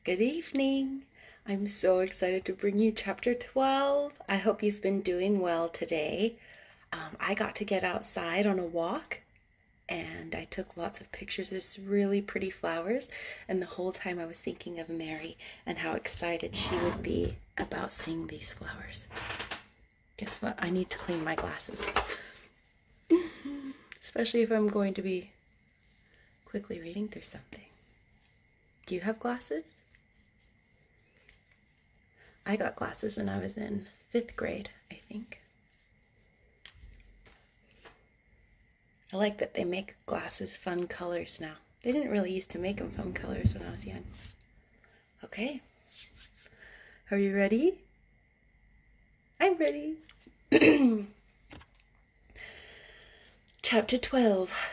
Good evening. I'm so excited to bring you chapter 12. I hope you've been doing well today. I got to get outside on a walk and I took lots of pictures of really pretty flowers, and the whole time I was thinking of Mary and how excited she would be about seeing these flowers. Guess what? I need to clean my glasses. Especially if I'm going to be quickly reading through something. Do you have glasses? I got glasses when I was in 5th grade, I think. I like that they make glasses fun colors now. They didn't really used to make them fun colors when I was young. Okay. Are you ready? I'm ready. Chapter 12.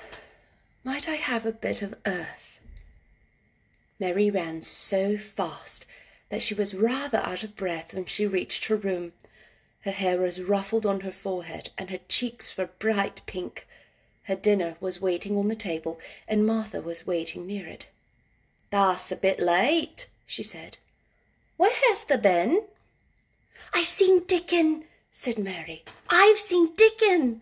Might I have a bit of earth? Mary ran so fast that she was rather out of breath when she reached her room. Her hair was ruffled on her forehead and her cheeks were bright pink. Her dinner was waiting on the table and Martha was waiting near it. "That's a bit late," she said. "Where has thou been?" "I've seen Dickon," said Mary. "I've seen Dickon."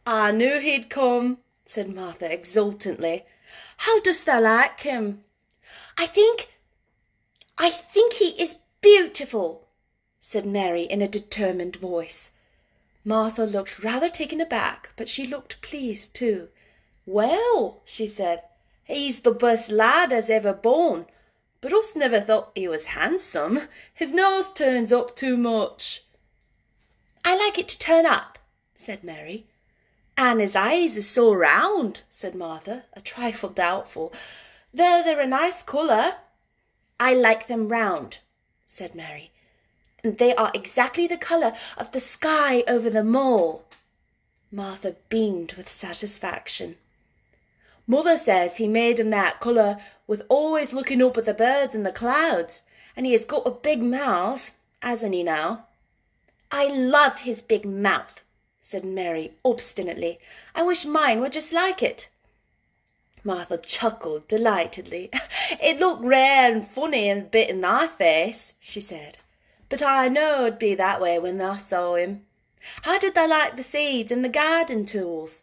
"I knew he'd come," said Martha exultantly. "How dost thou like him?" I think he is beautiful," said Mary in a determined voice. Martha looked rather taken aback, but she looked pleased too. "Well," she said, "he's the best lad as ever born, but us never thought he was handsome. His nose turns up too much." "I like it to turn up," said Mary. "And his eyes are so round," said Martha, a trifle doubtful, "though they're a nice colour." "I like them round," said Mary, "and they are exactly the colour of the sky over the moor." Martha beamed with satisfaction. "Mother says he made 'em that colour with always looking up at the birds and the clouds, and he has got a big mouth, hasn't he now?" "I love his big mouth," said Mary obstinately. "I wish mine were just like it." Martha chuckled delightedly. "It looked rare and funny and a bit in thy face," she said, "but I know it'd be that way when I saw him. How did thou like the seeds and the garden tools?"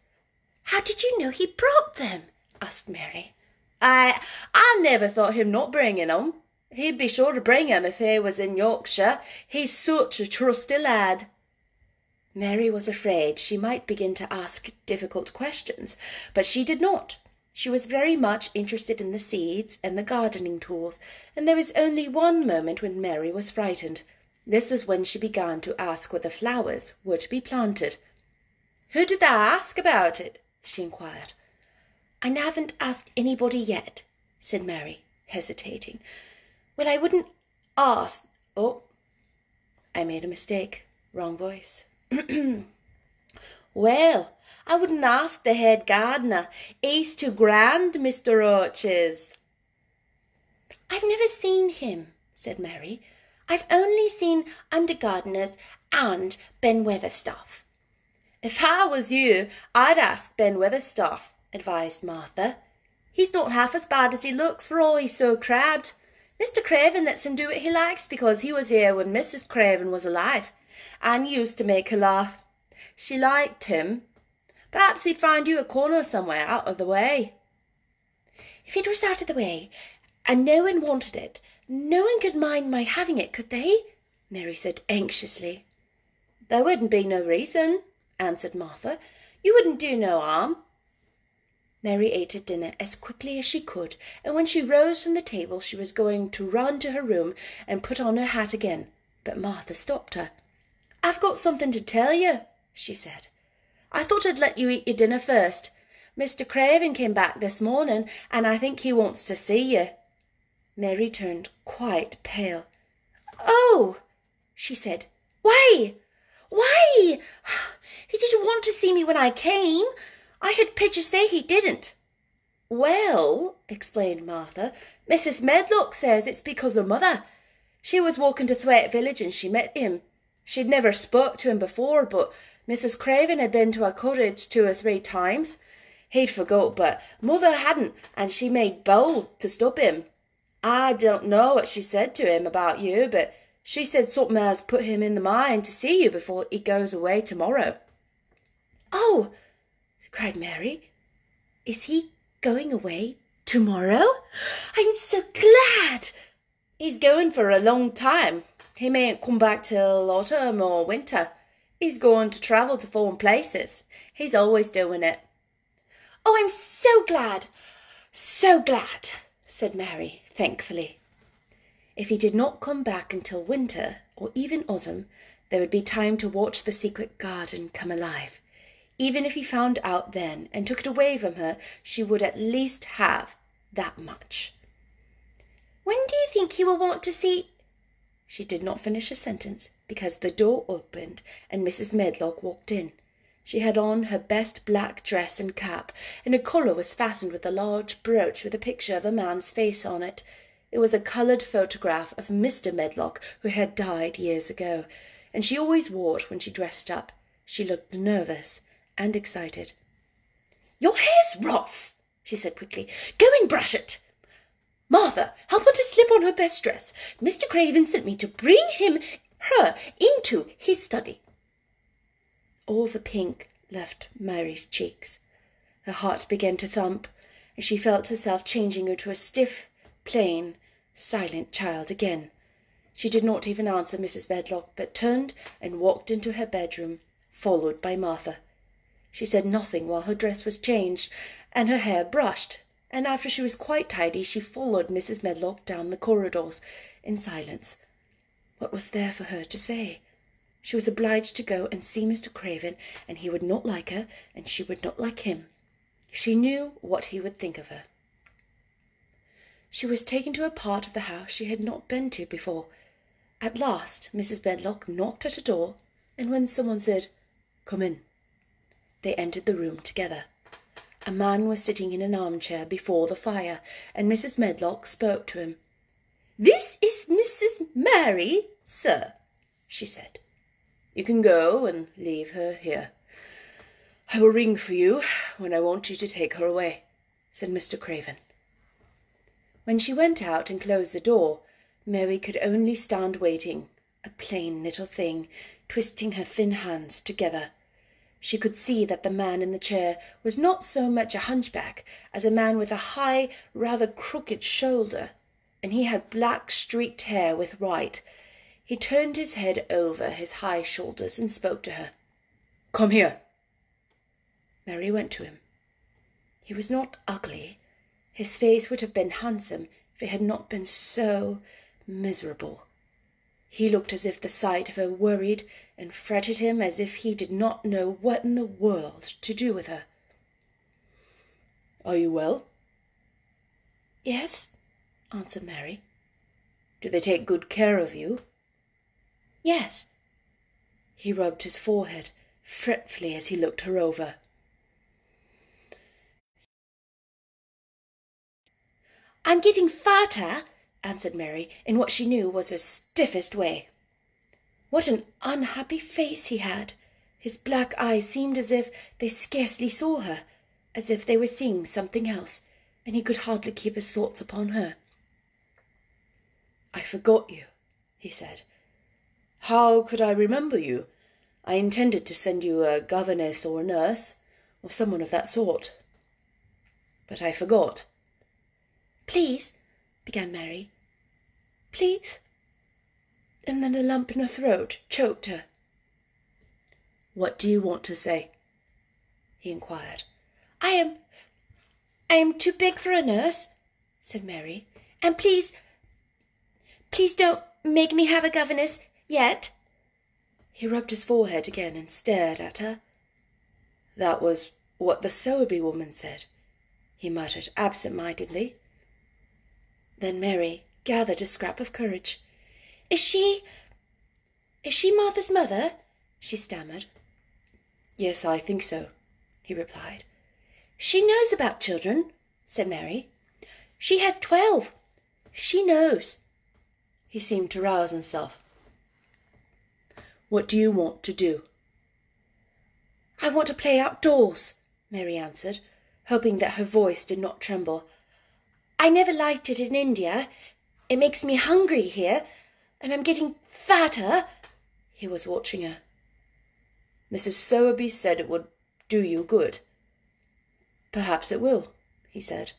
"How did you know he brought them?" asked Mary. I never thought him not bringing 'em. He'd be sure to bring 'em if he was in Yorkshire. He's such a trusty lad." Mary was afraid she might begin to ask difficult questions, but she did not. She was very much interested in the seeds and the gardening tools, and there was only one moment when Mary was frightened. This was when she began to ask where the flowers were to be planted. "Who did thou ask about it?" she inquired. "I haven't asked anybody yet," said Mary, hesitating. "Well, I wouldn't ask— Oh, I made a mistake. Wrong voice. "Well, I wouldn't ask the head gardener. He's too grand, Mr. Roaches." "I've never seen him," said Mary. "I've only seen under gardeners and Ben Weatherstaff." "If I was you, I'd ask Ben Weatherstaff," advised Martha. "He's not half as bad as he looks for all he's so crabbed. Mr. Craven lets him do what he likes because he was here when Mrs. Craven was alive and used to make her laugh. She liked him. Perhaps he'd find you a corner somewhere out of the way." "If it was out of the way and no one wanted it, no one could mind my having it, could they?" Mary said anxiously. "There wouldn't be no reason," answered Martha. "You wouldn't do no harm." Mary ate her dinner as quickly as she could, and when she rose from the table she was going to run to her room and put on her hat again, but Martha stopped her. "I've got something to tell you," she said. "I thought I'd let you eat your dinner first. Mr. Craven came back this morning, and I think he wants to see you." Mary turned quite pale. "Oh," she said. "Why? Why? He didn't want to see me when I came. I heard Pidger say he didn't." "Well," explained Martha, "Mrs. Medlock says it's because of Mother. She was walking to Thwaite village and she met him. She'd never spoke to him before, but Mrs. Craven had been to her cottage 2 or 3 times. He'd forgot, but Mother hadn't, and she made bold to stop him. I don't know what she said to him about you, but she said something has put him in the mind to see you before he goes away tomorrow." "Oh!" cried Mary. "Is he going away tomorrow? I'm so glad!" "He's going for a long time. He mayn't come back till autumn or winter. He's going to travel to foreign places. He's always doing it." "Oh, I'm so glad, said Mary, thankfully. If he did not come back until winter or even autumn, there would be time to watch the secret garden come alive. Even if he found out then and took it away from her, she would at least have that much. "When do you think he will want to see—" She did not finish her sentence because the door opened and Mrs. Medlock walked in. She had on her best black dress and cap, and her collar was fastened with a large brooch with a picture of a man's face on it. It was a coloured photograph of Mr. Medlock, who had died years ago, and she always wore it when she dressed up. She looked nervous and excited. "Your hair's rough," she said quickly. "Go and brush it. Martha, help her to slip on her best dress. Mr. Craven sent me to bring her into his study." All the pink left Mary's cheeks. Her heart began to thump, and she felt herself changing into a stiff, plain, silent child again. She did not even answer Mrs. Medlock, but turned and walked into her bedroom, followed by Martha. She said nothing while her dress was changed and her hair brushed, and after she was quite tidy, she followed Mrs. Medlock down the corridors in silence. What was there for her to say? She was obliged to go and see Mr. Craven, and he would not like her, and she would not like him. She knew what he would think of her. She was taken to a part of the house she had not been to before. At last Mrs. Medlock knocked at a door, and when someone said, "Come in," they entered the room together. A man was sitting in an armchair before the fire, and Mrs. Medlock spoke to him. "This is Mrs. Mary, sir," she said. "You can go and leave her here. I will ring for you when I want you to take her away," said Mr. Craven. When she went out and closed the door, Mary could only stand waiting, a plain little thing, twisting her thin hands together. She could see that the man in the chair was not so much a hunchback as a man with a high, rather crooked shoulder, and he had black streaked hair with white. He turned his head over his high shoulders and spoke to her. "Come here." Mary went to him. He was not ugly. His face would have been handsome if it had not been so miserable. He looked as if the sight of her worried and fretted him, as if he did not know what in the world to do with her. "Are you well?" "Yes," answered Mary. "Do they take good care of you?" "Yes." He rubbed his forehead fretfully as he looked her over. "I'm getting fatter," answered Mary, in what she knew was her stiffest way. What an unhappy face he had! His black eyes seemed as if they scarcely saw her, as if they were seeing something else, and he could hardly keep his thoughts upon her. "I forgot you," he said. "How could I remember you? I intended to send you a governess or a nurse, or someone of that sort. But I forgot." "Please," began Mary. "Please—" and then a lump in her throat choked her. "What do you want to say?" he inquired. I am too big for a nurse," said Mary, "and please don't make me have a governess yet." He rubbed his forehead again and stared at her. "That was what the Sowerby woman said," he muttered absent-mindedly. Then Mary gathered a scrap of courage. Is she Martha's mother?" she stammered. "Yes, I think so," he replied. "She knows about children," said Mary. "She has 12. She knows." He seemed to rouse himself. "What do you want to do?" "I want to play outdoors," Mary answered, hoping that her voice did not tremble. "I never liked it in India. It makes me hungry here, and I'm getting fatter. He was watching her. Mrs. Sowerby said it would do you good. Perhaps it will, he said.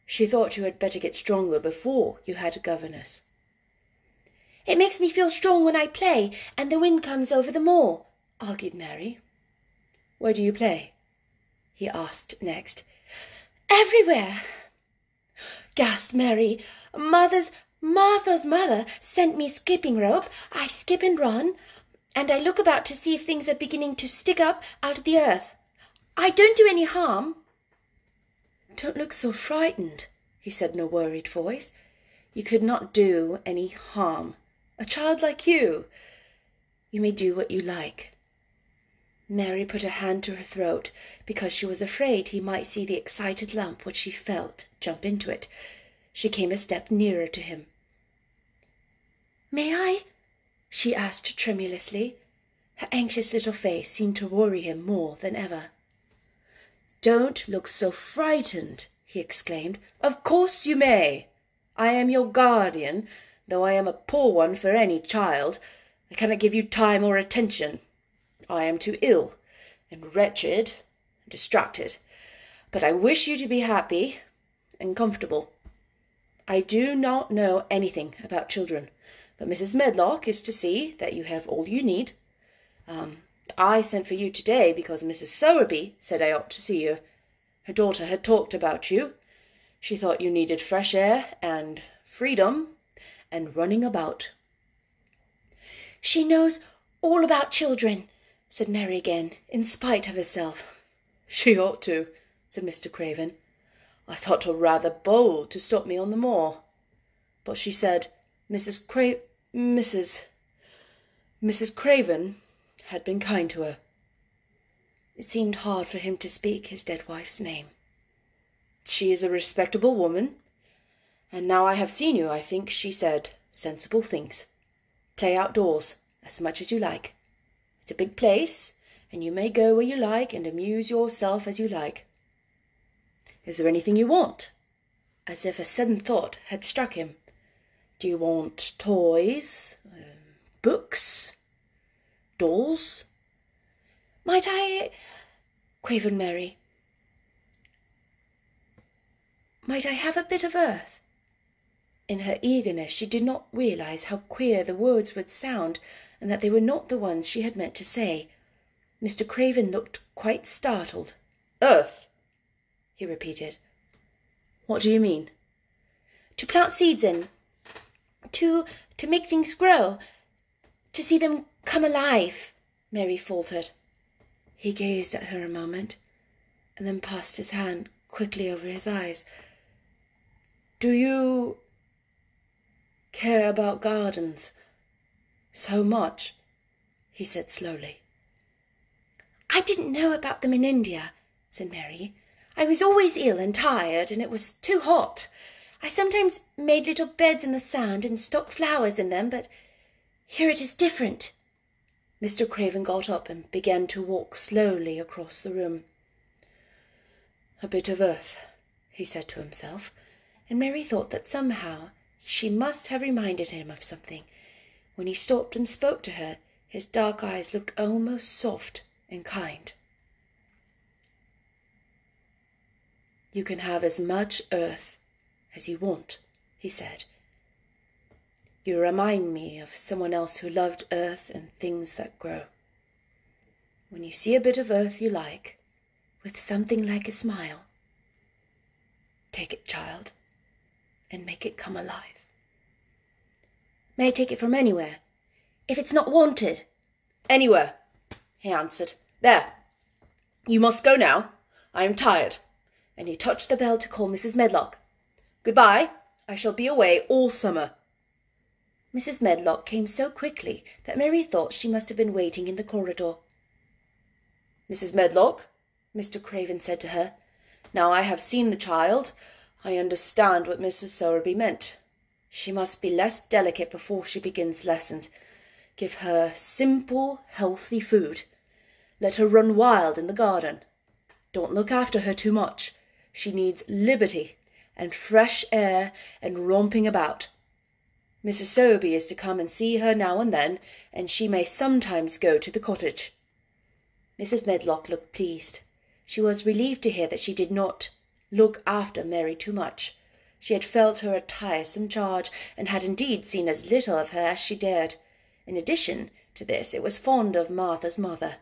She thought you had better get stronger before you had a governess. It makes me feel strong when I play, and the wind comes over the moor, argued Mary. Where do you play? He asked next. Everywhere, gasped Mary. Martha's mother sent me skipping rope. I skip and run, and I look about to see if things are beginning to stick up out of the earth. I don't do any harm. Don't look so frightened, he said in a worried voice. You could not do any harm. A child like you. You may do what you like. Mary put her hand to her throat because she was afraid he might see the excited lump which she felt jump into it. She came a step nearer to him. May I? She asked tremulously. Her anxious little face seemed to worry him more than ever. Don't look so frightened, he exclaimed. Of course you may. I am your guardian, though I am a poor one for any child. I cannot give you time or attention. I am too ill and wretched and distracted. But I wish you to be happy and comfortable. I do not know anything about children, but Mrs. Medlock is to see that you have all you need. I sent for you today because Mrs. Sowerby said I ought to see you. Her daughter had talked about you. She thought you needed fresh air and freedom and running about. She knows all about children, said Mary again, in spite of herself. She ought to, said Mr. Craven. I thought her rather bold to stop me on the moor. But she said Mrs. Craven had been kind to her. It seemed hard for him to speak his dead wife's name. She is a respectable woman, and now I have seen you, I think she said sensible things. Play outdoors as much as you like. It's a big place, and you may go where you like and amuse yourself as you like. Is there anything you want? As if a sudden thought had struck him. Do you want toys, books, dolls? Might I, quavered Mary. Might I have a bit of earth? In her eagerness she did not realize how queer the words would sound, and that they were not the ones she had meant to say. Mr. Craven looked quite startled. Earth, he repeated. What do you mean? To plant seeds in. To make things grow. To see them come alive, Mary faltered. He gazed at her a moment, and then passed his hand quickly over his eyes. Do you care about gardens so much? He said slowly. I didn't know about them in India, said Mary. I was always ill and tired, and it was too hot. I sometimes made little beds in the sand and stuck flowers in them, but here it is different. Mr. Craven got up and began to walk slowly across the room. A bit of earth, he said to himself, and Mary thought that somehow she must have reminded him of something. When he stopped and spoke to her, his dark eyes looked almost soft and kind. You can have as much earth as you want, he said. You remind me of someone else who loved earth and things that grow. When you see a bit of earth you like, with something like a smile, take it, child, and make it come alive. May I take it from anywhere, if it's not wanted? Anywhere, he answered. There, you must go now. I am tired. And he touched the bell to call Mrs. Medlock. Goodbye. I shall be away all summer. Mrs. Medlock came so quickly that Mary thought she must have been waiting in the corridor. Mrs. Medlock, Mr. Craven said to her, now I have seen the child. I understand what Mrs. Sowerby meant. She must be less delicate before she begins lessons. Give her simple, healthy food. Let her run wild in the garden. Don't look after her too much. She needs liberty and fresh air and romping about. Mrs. Sowerby is to come and see her now and then, and she may sometimes go to the cottage." Mrs. Medlock looked pleased. She was relieved to hear that she did not look after Mary too much. She had felt her a tiresome charge, and had indeed seen as little of her as she dared. In addition to this, it was fond of Martha's mother.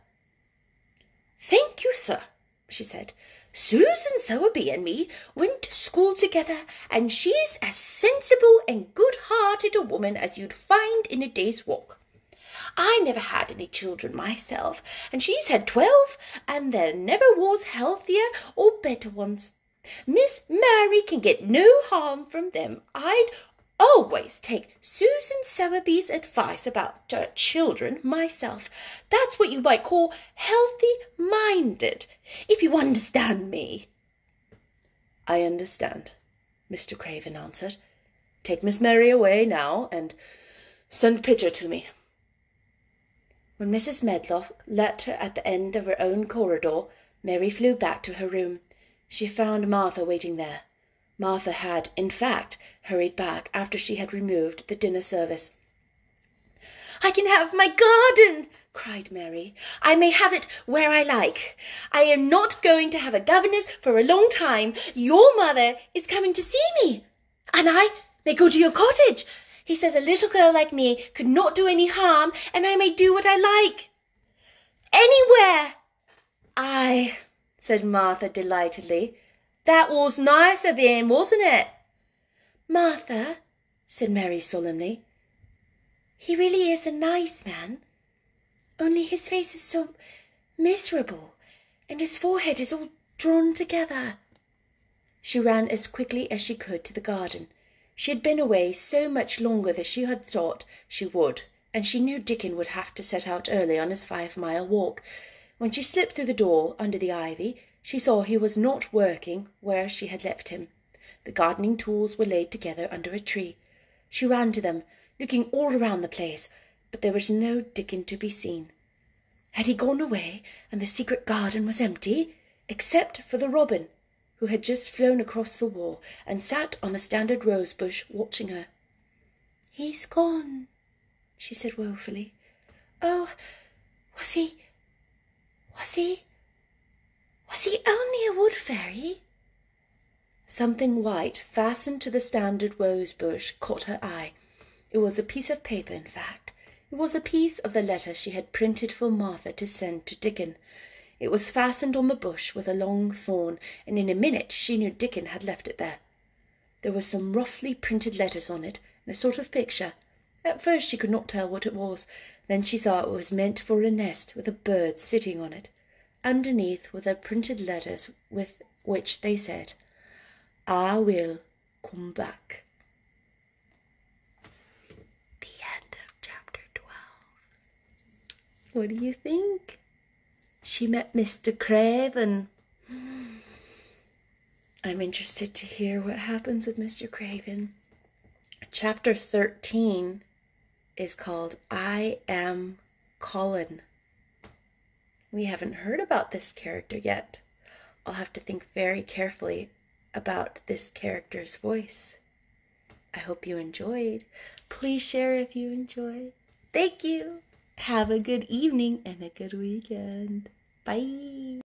"Thank you, sir," she said. "Susan Sowerby and me went to school together, and she's as sensible and good-hearted a woman as you'd find in a day's walk. I never had any children myself, and she's had 12, and there never was healthier or better ones. Miss Mary can get no harm from them. I'd always take Susan Sowerby's advice about children myself. That's what you might call healthy-minded, if you understand me." "I understand," Mr. Craven answered. "Take Miss Mary away now, and send Pitcher to me." When Mrs. Medlock left her at the end of her own corridor, Mary flew back to her room. She found Martha waiting there. Martha had, in fact, hurried back after she had removed the dinner service. "I can have my garden!" cried Mary. "I may have it where I like. I am not going to have a governess for a long time. Your mother is coming to see me, and I may go to your cottage. He says a little girl like me could not do any harm, and I may do what I like. Anywhere!" "Aye," said Martha delightedly. "That was nice of him, wasn't it?" "Martha," said Mary solemnly, "he really is a nice man. Only his face is so miserable, and his forehead is all drawn together." She ran as quickly as she could to the garden. She had been away so much longer than she had thought she would, and she knew Dickon would have to set out early on his 5-mile walk. When she slipped through the door under the ivy, she saw he was not working where she had left him. The gardening tools were laid together under a tree. She ran to them, looking all around the place, but there was no Dickon to be seen. Had he gone away, and the secret garden was empty, except for the robin, who had just flown across the wall and sat on a standard rose bush watching her. "He's gone," she said woefully. "Oh, was he only a wood fairy?" Something white fastened to the standard rose bush caught her eye. It was a piece of paper, in fact. It was a piece of the letter she had printed for Martha to send to Dickon. It was fastened on the bush with a long thorn, and in a minute she knew Dickon had left it there. There were some roughly printed letters on it, and a sort of picture. At first she could not tell what it was. Then she saw it was meant for a nest with a bird sitting on it. Underneath were the printed letters with which they said, "I will come back." The end of chapter 12. What do you think? She met Mr. Craven. I'm interested to hear what happens with Mr. Craven. Chapter 13 is called I Am Colin. We haven't heard about this character yet. I'll have to think very carefully about this character's voice. I hope you enjoyed. Please share if you enjoyed. Thank you. Have a good evening and a good weekend. Bye.